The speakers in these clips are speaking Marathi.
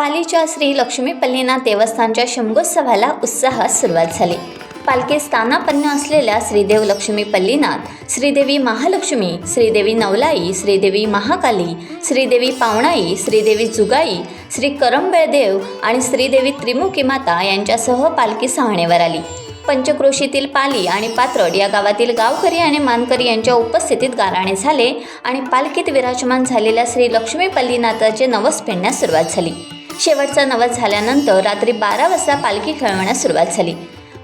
पालीच्या श्री लक्ष्मीपल्लीनाथ देवस्थानच्या शंभोत्सवाला उत्साहात सुरुवात झाली। पालखी स्थानापन्न असलेल्या श्रीदेव लक्ष्मीपल्लीनाथ, श्रीदेवी महालक्ष्मी, श्रीदेवी नवलाई, श्रीदेवी महाकाली, श्रीदेवी पावणाई, श्रीदेवी जुगाई, श्री करंबेळदेव आणि श्रीदेवी त्रिमुखी माता यांच्यासह पालखी सहाणेवर आली। पंचक्रोशीतील पाली आणि पात्रड या गावातील गावकरी आणि मानकरी यांच्या उपस्थितीत गाराणे झाले आणि पालखीत विराजमान झालेल्या श्री लक्ष्मीपल्लीनाथाचे नवस पेटण्यास सुरुवात झाली। शेवटचा नवस झाल्यानंतर रात्री 12 वाजता पालखी खेळवण्यास सुरुवात झाली।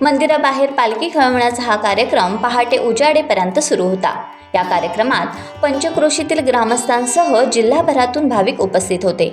मंदिराबाहेर पालखी खेळवण्याचा हा कार्यक्रम पहाटे उजाडेपर्यंत सुरू होता। या कार्यक्रमात पंचक्रोशीतील ग्रामस्थांसह जिल्हाभरातून भाविक उपस्थित होते।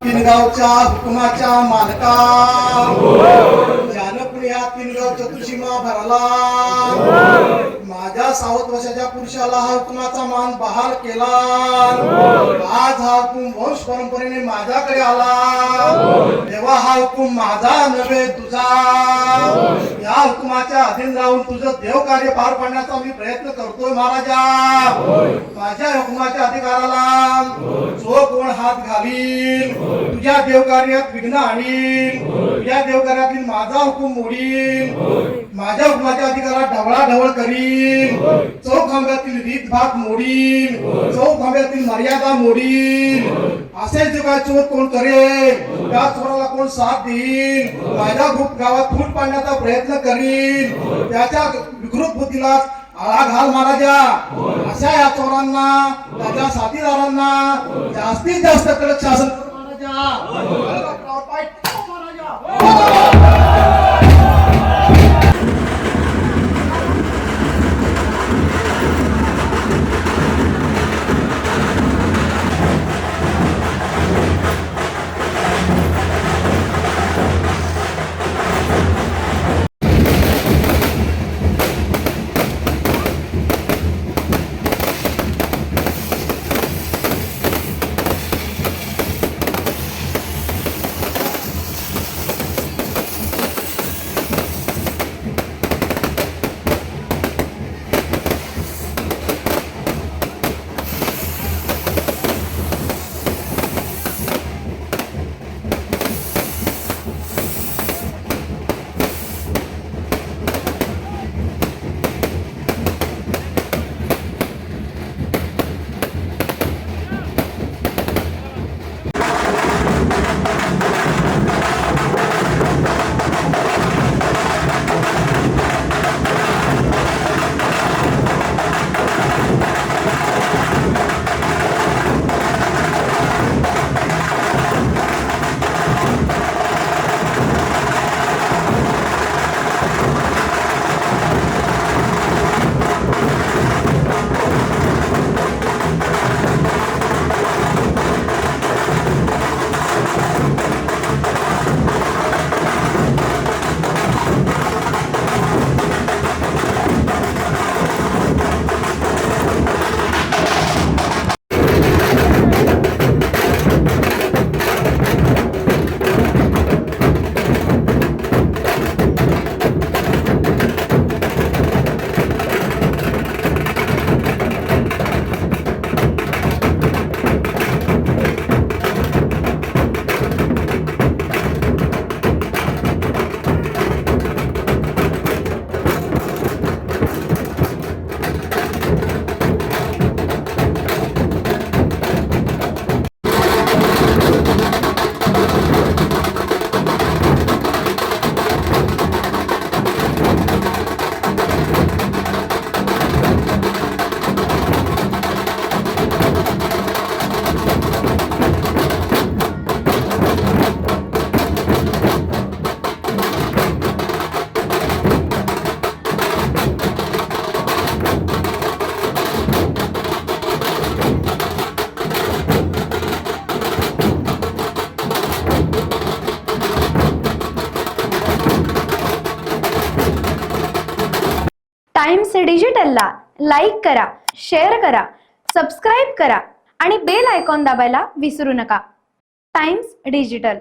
पिनगावच्या हुकुमाच्या मालका जानपुऱ्या पिनगाव चतुर्शीमा भरला। माझ्या 60 वर्षाच्या पुरुषाला हा हुकुमाचा मान बहाल केला। आज हा हुकूम वंश परंपरेने माझ्याकडे आला, तेव्हा हा हुकूम माझा नव्हे तुझा। या हुकुमाच्या अधीन राहून तुझं देवकार्य पार पाडण्याचा मी प्रयत्न करतोय महाराजा। माझ्या हुकुमाच्या अधिकाराला जो कोण हात घालील तुझ्या देवकार्यात विघ्न आणील, तुझ्या देवकार्यातील माझा हुकूम मोडील, माझ्या हुकुमाच्या अधिकारात ढवळाढवळ करील, चौखांब्यातील रीतभात मोडील, चौखांब्यातील मर्यादा मोडील, असे जे काय चोर कोण करेल त्या चोराला कोण साथ देईल, माझ्या गावात फूट पाडण्याचा प्रयत्न करील, त्याच्या विकृत बुद्धीला आळा घाल महाराजा। अशा या चोरांना, त्याच्या साथीदारांना जास्तीत जास्त कडक शासन महाराजा। टाइम्स डिजिटलला लाईक करा, शेअर करा, सबस्क्राईब करा आणि बेल आयकॉन दाबायला विसरू नका. Times digital.